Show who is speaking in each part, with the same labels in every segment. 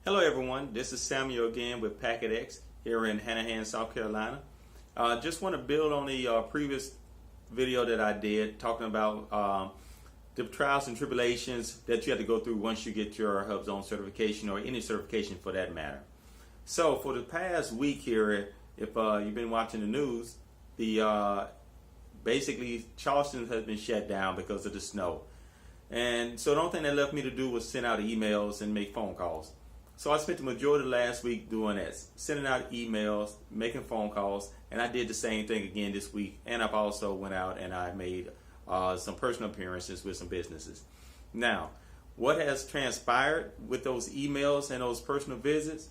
Speaker 1: Hello everyone, this is Samuel again with Packet X here in Hanahan, South Carolina. Just want to build on the previous video that I did talking about the trials and tribulations that you have to go through once you get your HubZone certification or any certification for that matter. So for the past week here, if you've been watching the news, basically Charleston has been shut down because of the snow. And so the only thing that left me to do was send out emails and make phone calls. So I spent the majority of last week doing that, sending out emails, making phone calls, and I did the same thing again this week. And I've also went out and I made some personal appearances with some businesses. Now, what has transpired with those emails and those personal visits?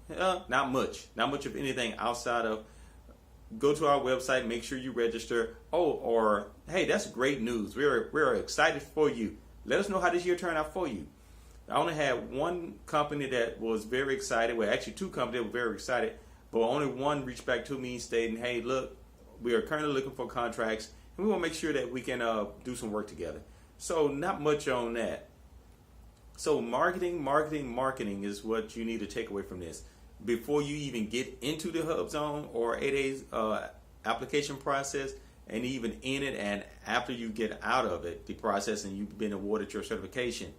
Speaker 1: Not much of anything outside of go to our website, make sure you register. Or hey, that's great news. We're excited for you. Let us know how this year turned out for you. I only had one company that was very excited. Well, actually two companies that were very excited, but only one reached back to me stating, hey, look, we are currently looking for contracts, and we want to make sure that we can do some work together. So not much on that. So marketing is what you need to take away from this. Before you even get into the HubZone or 8A's application process, and even in it and after you get out of it, the process, and you've been awarded your certification,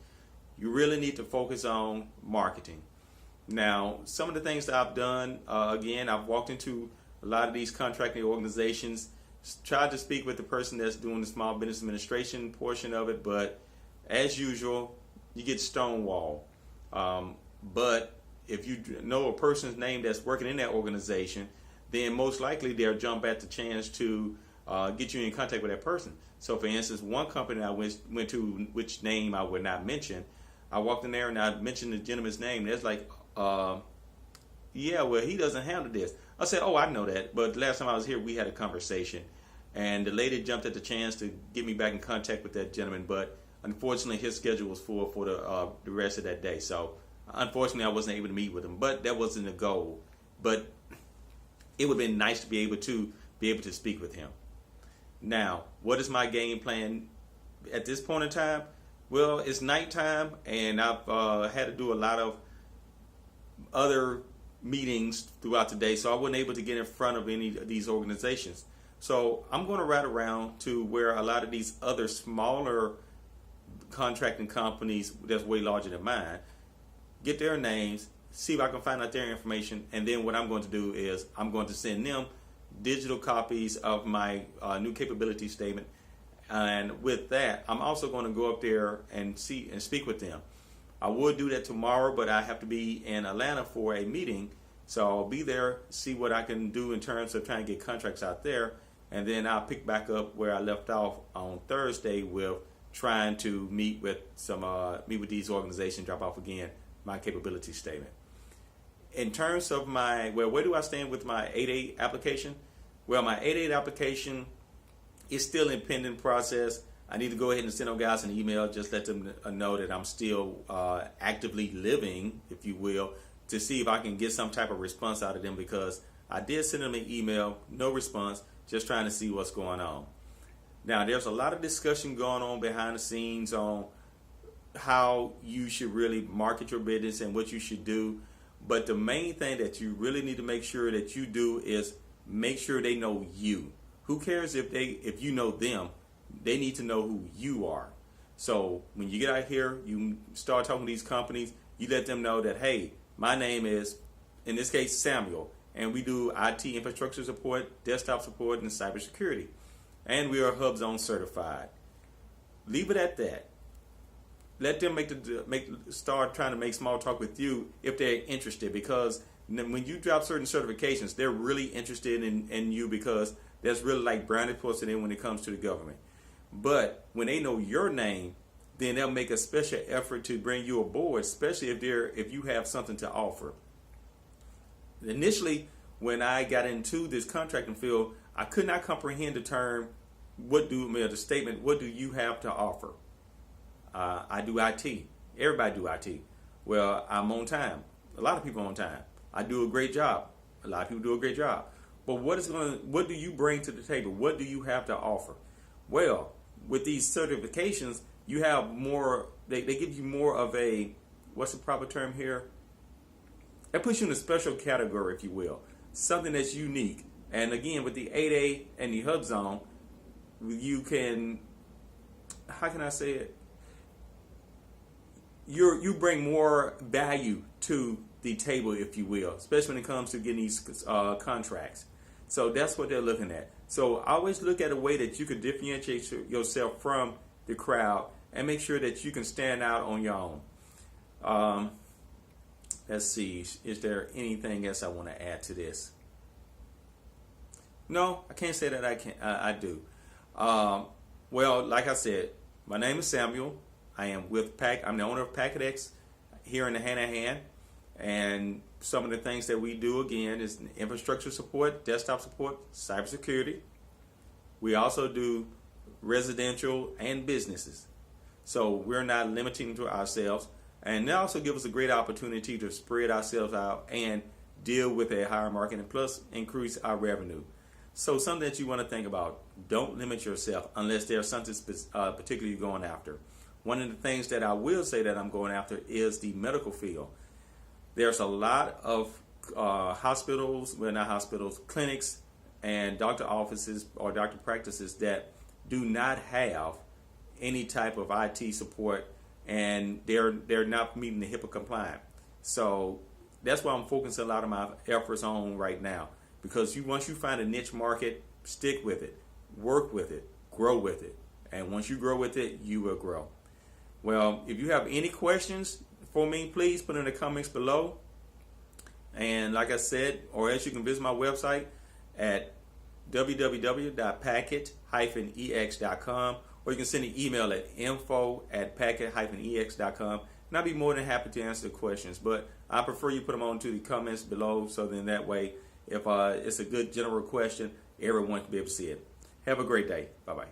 Speaker 1: you really need to focus on marketing. Now, some of the things that I've done, again, I've walked into a lot of these contracting organizations, tried to speak with the person that's doing the small business administration portion of it, but as usual, you get stonewalled. But if you know a person's name that's working in that organization, then most likely they'll jump at the chance to get you in contact with that person. So for instance, one company I went to, which name I would not mention, I walked in there and I mentioned the gentleman's name. There's like, yeah, well, he doesn't handle this. I said, oh, I know that. But last time I was here, we had a conversation. And the lady jumped at the chance to get me back in contact with that gentleman. But unfortunately, his schedule was full for the rest of that day. So unfortunately, I wasn't able to meet with him. But that wasn't the goal. But it would have been nice to be able to speak with him. Now, what is my game plan at this point in time? Well, it's nighttime, and I've had to do a lot of other meetings throughout the day, so I wasn't able to get in front of any of these organizations. So I'm going to ride around to where a lot of these other smaller contracting companies that's way larger than mine, get their names, see if I can find out their information, and then what I'm going to do is I'm going to send them digital copies of my new capability statement. And with that, I'm also going to go up there and see and speak with them. I would do that tomorrow, but I have to be in Atlanta for a meeting. So I'll be there, see what I can do in terms of trying to get contracts out there. And then I'll pick back up where I left off on Thursday with trying to meet with these organizations, drop off again my capability statement. In terms of where do I stand with my 8A application? Well, my 8A application is still in pending process. I need to go ahead and send those guys an email, just let them know that I'm still actively living, if you will, to see if I can get some type of response out of them, because I did send them an email, no response, just trying to see what's going on. Now, there's a lot of discussion going on behind the scenes on how you should really market your business and what you should do. But the main thing that you really need to make sure that you do is make sure they know you. Who cares if you know them? They need to know who you are. So when you get out here, you start talking to these companies, you let them know that, hey, my name is, in this case, Samuel, and we do IT infrastructure support, desktop support, and cybersecurity. And we are HubZone certified. Leave it at that. Let them start trying to make small talk with you if they're interested, because when you drop certain certifications, they're really interested in you, because that's really like branded posted in when it comes to the government. But when they know your name, then they'll make a special effort to bring you aboard, especially if you have something to offer. Initially, when I got into this contracting field, I could not comprehend the term, the statement, what do you have to offer? I do IT. Everybody do IT. Well, I'm on time. A lot of people are on time. I do a great job. A lot of people do a great job. But what do you bring to the table? What do you have to offer? Well, with these certifications, you have more, they give you more of a, what's the proper term here? That puts you in a special category, if you will, something that's unique. And again, with the 8A and the hub zone, you can, how can I say it? You bring more value to the table, if you will, especially when it comes to getting these contracts. So that's what they're looking at. So always look at a way that you could differentiate yourself from the crowd and make sure that you can stand out on your own. Let's see, is there anything else I want to add to this? No, I can't say that I do. Well, like I said, my name is Samuel. I am with I'm the owner of PacketX here in the Hanahan. And some of the things that we do, again, is infrastructure support, desktop support, cybersecurity. We also do residential and businesses. So we're not limiting to ourselves. And they also give us a great opportunity to spread ourselves out and deal with a higher market and plus increase our revenue. So something that you want to think about, don't limit yourself unless there's something particularly you're going after. One of the things that I will say that I'm going after is the medical field. There's a lot of hospitals, well not hospitals, clinics and doctor offices or doctor practices that do not have any type of IT support, and they're not meeting the HIPAA compliant. So that's why I'm focusing a lot of my efforts on right now, because once you find a niche market, stick with it, work with it, grow with it, and once you grow with it, you will grow. Well, if you have any questions for me, please put in the comments below. And like I said, or else you can visit my website at www.packet-ex.com, or you can send an email at info@packet-ex.com, and I'll be more than happy to answer the questions. But I prefer you put them on to the comments below, so then that way, if it's a good general question, everyone can be able to see it. Have a great day. Bye-bye.